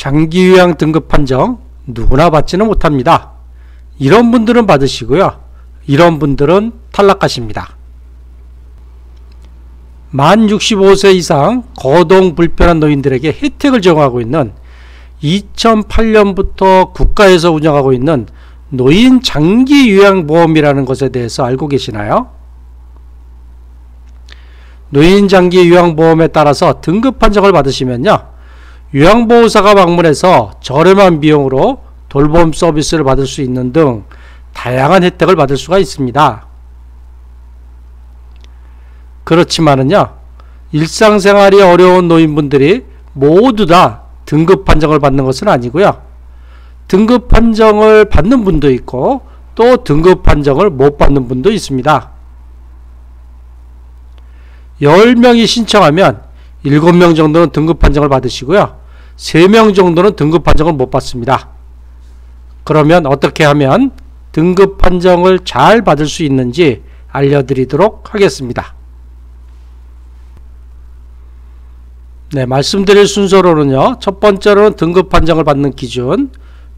장기요양 등급 판정 누구나 받지는 못합니다. 이런 분들은 받으시고요. 이런 분들은 탈락하십니다. 만 65세 이상 거동 불편한 노인들에게 혜택을 제공하고 있는 2008년부터 국가에서 운영하고 있는 노인 장기요양보험이라는 것에 대해서 알고 계시나요? 노인 장기요양보험에 따라서 등급 판정을 받으시면요, 요양보호사가 방문해서 저렴한 비용으로 돌봄 서비스를 받을 수 있는 등 다양한 혜택을 받을 수가 있습니다. 그렇지만은요, 일상생활이 어려운 노인분들이 모두 다 등급 판정을 받는 것은 아니고요. 등급 판정을 받는 분도 있고 또 등급 판정을 못 받는 분도 있습니다. 10명이 신청하면 7명 정도는 등급 판정을 받으시고요. 3명 정도는 등급 판정을 못 받습니다. 그러면 어떻게 하면 등급 판정을 잘 받을 수 있는지 알려드리도록 하겠습니다. 네, 말씀드릴 순서로는요, 첫 번째로는 등급 판정을 받는 기준,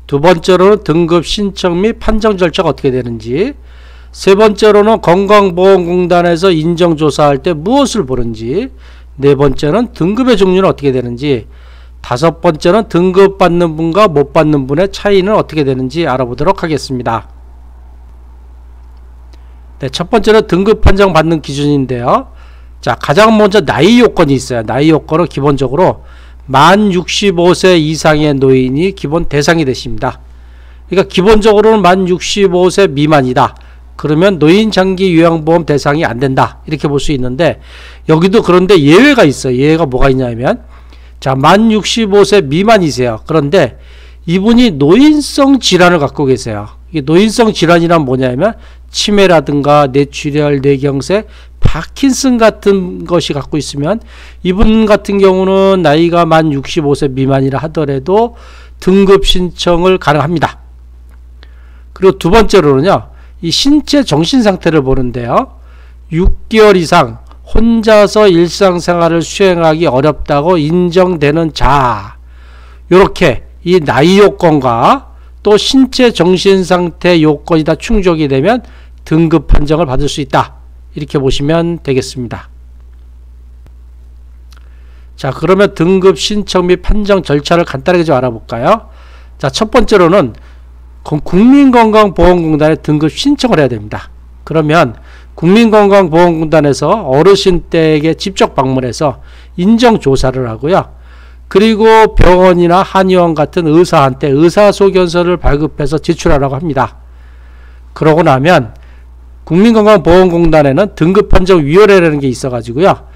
두 번째로는 등급 신청 및 판정 절차가 어떻게 되는지, 세 번째로는 건강보험공단에서 인정조사할 때 무엇을 보는지, 네 번째는 등급의 종류는 어떻게 되는지, 다섯 번째는 등급 받는 분과 못 받는 분의 차이는 어떻게 되는지 알아보도록 하겠습니다. 네, 첫 번째는 등급 판정 받는 기준인데요. 자, 가장 먼저 나이 요건이 있어요. 나이 요건은 기본적으로 만 65세 이상의 노인이 기본 대상이 되십니다. 그러니까 기본적으로는 만 65세 미만이다. 그러면 노인 장기 요양보험 대상이 안 된다. 이렇게 볼 수 있는데, 여기도 그런데 예외가 있어요. 예외가 뭐가 있냐면, 자, 만 65세 미만이세요. 그런데 이분이 노인성 질환을 갖고 계세요. 이게 노인성 질환이란 뭐냐면 치매라든가 뇌출혈, 뇌경색, 파킨슨 같은 것이 갖고 있으면 이분 같은 경우는 나이가 만 65세 미만이라 하더라도 등급 신청을 가능합니다. 그리고 두 번째로는요, 이 신체 정신 상태를 보는데요. 6개월 이상 혼자서 일상생활을 수행하기 어렵다고 인정되는 자, 요렇게 이 나이 요건과 또 신체 정신 상태 요건이 다 충족이 되면 등급 판정을 받을 수 있다. 이렇게 보시면 되겠습니다. 자, 그러면 등급 신청 및 판정 절차를 간단하게 좀 알아볼까요? 자, 첫 번째로는 국민건강보험공단에 등급 신청을 해야 됩니다. 그러면 국민건강보험공단에서 어르신댁에 직접 방문해서 인정조사를 하고요. 그리고 병원이나 한의원 같은 의사한테 의사소견서를 발급해서 제출하라고 합니다. 그러고 나면 국민건강보험공단에는 등급판정위원회라는 게 있어가지고요.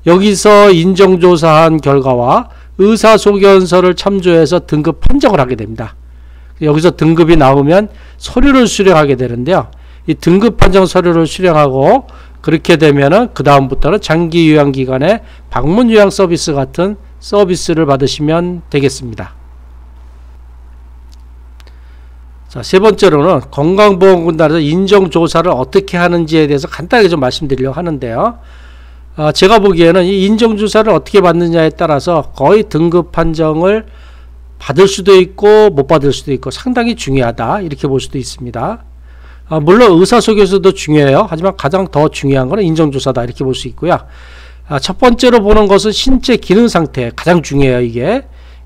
여기서 인정조사한 결과와 의사소견서를 참조해서 등급 판정을 하게 됩니다. 여기서 등급이 나오면 서류를 수령하게 되는데요. 이 등급 판정 서류를 수령하고 그렇게 되면은 그 다음부터는 장기 요양기관의 방문 요양 서비스 같은 서비스를 받으시면 되겠습니다. 자, 세 번째로는 건강보험공단에서 인정조사를 어떻게 하는지에 대해서 간단하게 좀 말씀드리려고 하는데요. 제가 보기에는 이 인정조사를 어떻게 받느냐에 따라서 거의 등급 판정을 받을 수도 있고 못 받을 수도 있고 상당히 중요하다. 이렇게 볼 수도 있습니다. 물론 의사소견서도 중요해요. 하지만 가장 더 중요한 것은 인정조사다. 이렇게 볼 수 있고요. 첫 번째로 보는 것은 신체 기능 상태. 가장 중요해요.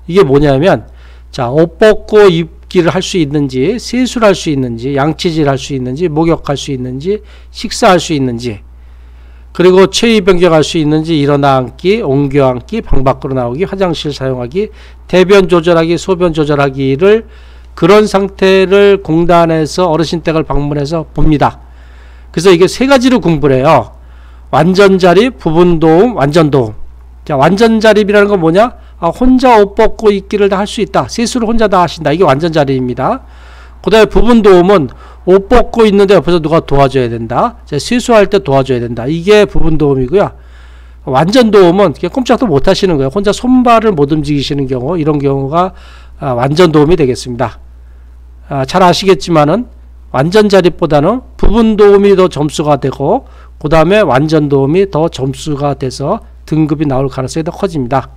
이게 뭐냐면, 자, 옷 벗고 입기를 할 수 있는지, 세수를 할 수 있는지, 양치질 할 수 있는지, 목욕할 수 있는지, 식사할 수 있는지, 그리고 체위 변경할 수 있는지, 일어나 앉기, 옮겨 앉기, 방 밖으로 나오기, 화장실 사용하기, 대변 조절하기, 소변 조절하기를 그런 상태를 공단에서 어르신댁을 방문해서 봅니다. 그래서 이게 세 가지로 공부를 해요. 완전자립, 부분도움, 완전도움. 자, 완전자립이라는 건 뭐냐? 혼자 옷 벗고 입기를 다 할 수 있다. 세수를 혼자 다 하신다. 이게 완전자립입니다. 그 다음에 부분도움은 옷 벗고 있는데 옆에서 누가 도와줘야 된다. 세수할 때 도와줘야 된다. 이게 부분도움이고요. 완전도움은 그냥 꼼짝도 못 하시는 거예요. 혼자 손발을 못 움직이시는 경우, 이런 경우가 완전도움이 되겠습니다. 잘 아시겠지만은 완전자립보다는 부분도움이 더 점수가 되고 그 다음에 완전도움이 더 점수가 돼서 등급이 나올 가능성이 더 커집니다.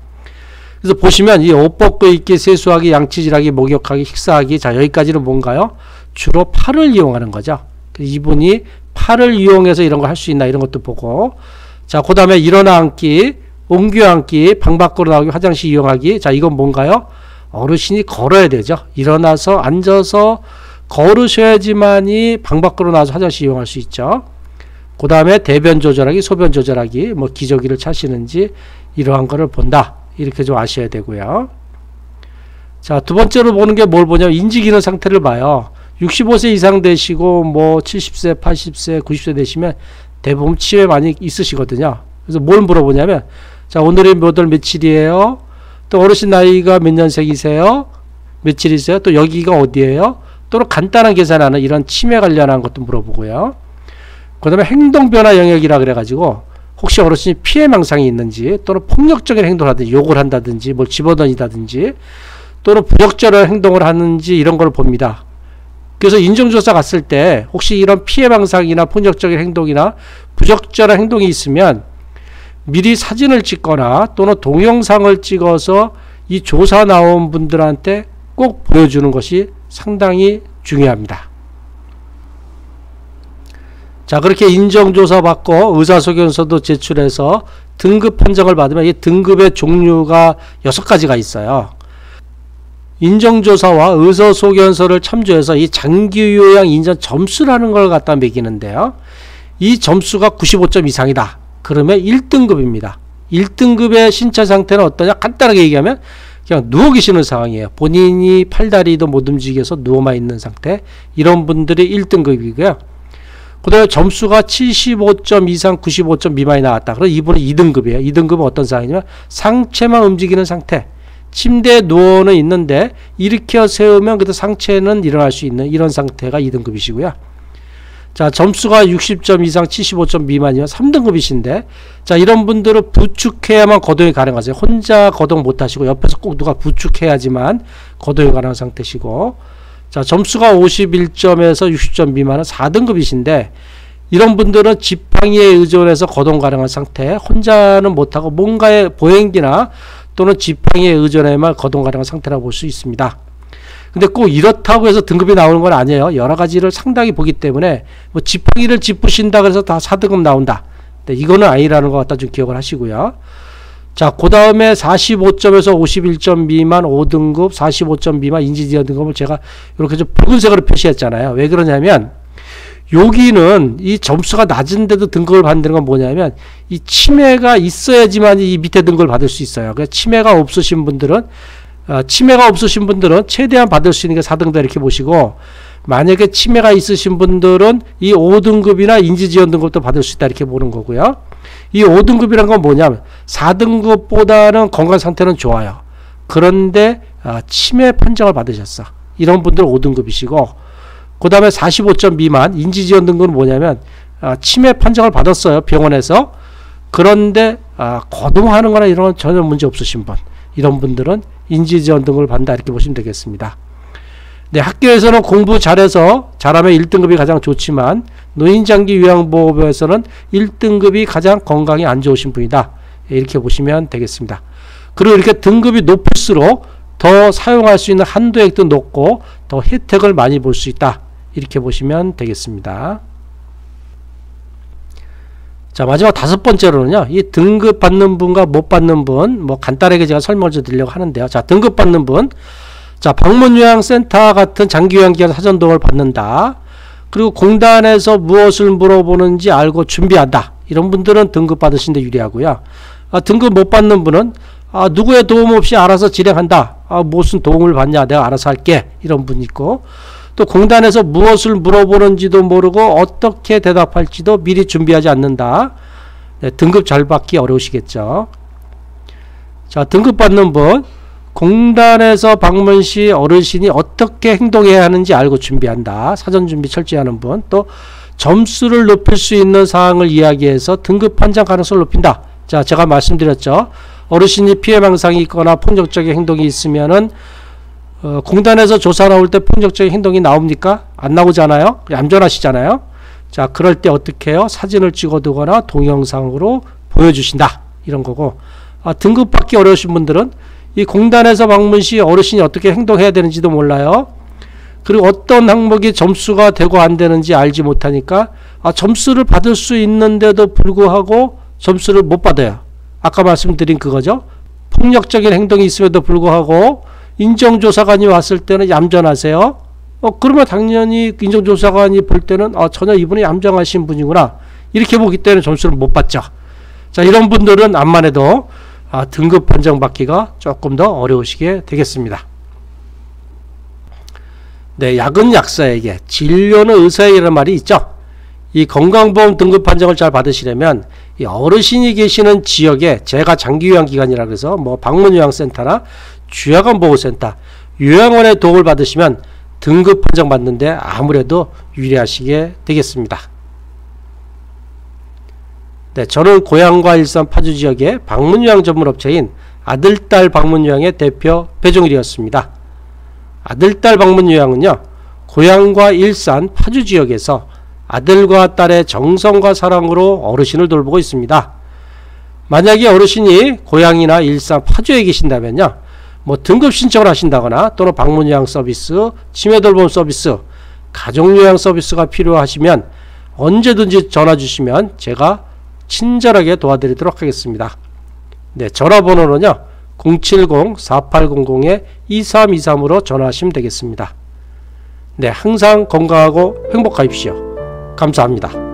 그래서 보시면 이 옷 벗고 입기, 세수하기, 양치질하기, 목욕하기, 식사하기, 자 여기까지는 뭔가요? 주로 팔을 이용하는 거죠. 이분이 팔을 이용해서 이런 걸 할 수 있나 이런 것도 보고, 자 그 다음에 일어나 앉기, 옮겨 앉기, 방 밖으로 나오기, 화장실 이용하기. 자 이건 뭔가요? 어르신이 걸어야 되죠. 일어나서 앉아서 걸으셔야지만이 방 밖으로 나와서 화장실 이용할 수 있죠. 그 다음에 대변 조절하기, 소변 조절하기, 뭐 기저귀를 차시는지 이러한 거를 본다. 이렇게 좀 아셔야 되고요. 자, 두 번째로 보는 게 뭘 보냐면 인지기능 상태를 봐요. 65세 이상 되시고 뭐 70세, 80세, 90세 되시면 대부분 치매 많이 있으시거든요. 그래서 뭘 물어보냐면, 자 오늘이 몇 월 며칠이에요? 또 어르신 나이가 몇 년생이세요? 며칠이세요? 또 여기가 어디예요? 또는 간단한 계산하는 이런 치매 관련한 것도 물어보고요. 그 다음에 행동변화 영역이라 그래가지고 혹시 어르신이 피해망상이 있는지, 또는 폭력적인 행동을 하든지, 욕을 한다든지, 뭘 집어던지다든지, 또는 부적절한 행동을 하는지 이런 걸 봅니다. 그래서 인정조사 갔을 때 혹시 이런 피해망상이나 폭력적인 행동이나 부적절한 행동이 있으면 미리 사진을 찍거나 또는 동영상을 찍어서 이 조사 나온 분들한테 꼭 보여주는 것이 상당히 중요합니다. 자, 그렇게 인정조사 받고 의사소견서도 제출해서 등급 판정을 받으면 이 등급의 종류가 6가지가 있어요. 인정조사와 의사소견서를 참조해서 이 장기요양 인정 점수라는 걸 갖다 매기는데요. 이 점수가 95점 이상이다. 그러면 1등급입니다. 1등급의 신체 상태는 어떠냐? 간단하게 얘기하면 그냥 누워 계시는 상황이에요. 본인이 팔다리도 못 움직여서 누워만 있는 상태. 이런 분들이 1등급이고요. 그 다음에 점수가 75점 이상 95점 미만이 나왔다. 그럼 이분은 2등급이에요. 2등급은 어떤 상황이냐면 상체만 움직이는 상태. 침대에 누워는 있는데 일으켜 세우면 그래도 상체는 일어날 수 있는 이런 상태가 2등급이시고요. 자, 점수가 60점 이상 75점 미만이면 3등급이신데, 자 이런 분들은 부축해야만 거동이 가능하세요. 혼자 거동 못하시고 옆에서 꼭 누가 부축해야지만 거동이 가능한 상태시고, 자 점수가 51점에서 60점 미만은 4등급이신데 이런 분들은 지팡이에 의존해서 거동 가능한 상태, 혼자는 못하고 뭔가의 보행기나 또는 지팡이에 의존해야만 거동 가능한 상태라고 볼 수 있습니다. 근데 꼭 이렇다고 해서 등급이 나오는 건 아니에요. 여러 가지를 상당히 보기 때문에 뭐 지팡이를 짚으신다 그래서 다 4등급 나온다. 근데 이거는 아니라는 것 갖다 좀 기억을 하시고요. 자, 그 다음에 45점에서 51점 미만 5등급, 45점 미만 인지지연 등급을 제가 이렇게 좀 붉은색으로 표시했잖아요. 왜 그러냐면 여기는 이 점수가 낮은데도 등급을 받는 건 뭐냐면 이 치매가 있어야지만 이 밑에 등급을 받을 수 있어요. 그래서 치매가 없으신 분들은 최대한 받을 수 있는 게 4등급 이렇게 보시고, 만약에 치매가 있으신 분들은 이 5등급이나 인지지연 등급도 받을 수 있다 이렇게 보는 거고요. 이 5등급이란 건 뭐냐면 4등급보다는 건강 상태는 좋아요. 그런데 치매 판정을 받으셨어. 이런 분들은 5등급이시고, 그 다음에 45점 미만 인지지연 등급은 뭐냐면 치매 판정을 받았어요. 병원에서. 그런데 거동하는 거나 이런 건 전혀 문제 없으신 분, 이런 분들은 인지지연 등급을 받는다 이렇게 보시면 되겠습니다. 네, 학교에서는 공부 잘하면 1등급이 가장 좋지만 노인장기요양보호에서는 1등급이 가장 건강이 안 좋으신 분이다. 이렇게 보시면 되겠습니다. 그리고 이렇게 등급이 높을수록 더 사용할 수 있는 한도액도 높고 더 혜택을 많이 볼 수 있다. 이렇게 보시면 되겠습니다. 자, 마지막 5번째로는요, 이 등급 받는 분과 못 받는 분, 뭐 간단하게 제가 설명을 좀 드리려고 하는데요. 자, 등급 받는 분, 자, 방문요양센터 같은 장기요양기관 사전도움을 받는다. 그리고 공단에서 무엇을 물어보는지 알고 준비한다. 이런 분들은 등급 받으신 데 유리하고요. 등급 못 받는 분은 누구의 도움 없이 알아서 진행한다. 무슨 도움을 받냐, 내가 알아서 할게. 이런 분 있고, 또 공단에서 무엇을 물어보는지도 모르고 어떻게 대답할지도 미리 준비하지 않는다. 네, 등급 잘 받기 어려우시겠죠. 자, 등급 받는 분, 공단에서 방문 시 어르신이 어떻게 행동해야 하는지 알고 준비한다. 사전 준비 철저히 하는 분, 또 점수를 높일 수 있는 사항을 이야기해서 등급 판정 가능성을 높인다. 자, 제가 말씀드렸죠. 어르신이 피해망상이 있거나 폭력적인 행동이 있으면은 공단에서 조사 나올 때 폭력적인 행동이 나옵니까? 안 나오잖아요. 얌전하시잖아요. 자, 그럴 때 어떻게 해요? 사진을 찍어두거나 동영상으로 보여주신다. 이런 거고, 등급 받기 어려우신 분들은 이 공단에서 방문 시 어르신이 어떻게 행동해야 되는지도 몰라요. 그리고 어떤 항목이 점수가 되고 안 되는지 알지 못하니까 점수를 받을 수 있는데도 불구하고 점수를 못 받아요. 아까 말씀드린 그거죠. 폭력적인 행동이 있음에도 불구하고 인정조사관이 왔을 때는 얌전하세요. 그러면 당연히 인정조사관이 볼 때는 전혀 이분이 얌전하신 분이구나, 이렇게 보기 때문에 점수를 못 받죠. 자, 이런 분들은 암만 해도 등급 판정 받기가 조금 더 어려우시게 되겠습니다. 네, 약은 약사에게, 진료는 의사에게라는 말이 있죠. 이 건강보험 등급 판정을 잘 받으시려면 이 어르신이 계시는 지역에, 제가 장기요양기관이라 그래서 뭐 방문요양센터나 주야간보호센터, 요양원의 도움을 받으시면 등급 판정 받는데 아무래도 유리하시게 되겠습니다. 네, 저는 고양과 일산 파주 지역의 방문요양 전문업체인 아들딸 방문요양의 대표 배종일이었습니다. 아들딸 방문요양은요, 고양과 일산 파주 지역에서 아들과 딸의 정성과 사랑으로 어르신을 돌보고 있습니다. 만약에 어르신이 고양이나 일산 파주에 계신다면요, 뭐 등급 신청을 하신다거나 또는 방문요양 서비스, 치매돌봄 서비스, 가족요양 서비스가 필요하시면 언제든지 전화 주시면 제가 친절하게 도와드리도록 하겠습니다. 네, 전화번호는요 070-4800-2323으로 전화하시면 되겠습니다. 네, 항상 건강하고 행복하십시오. 감사합니다.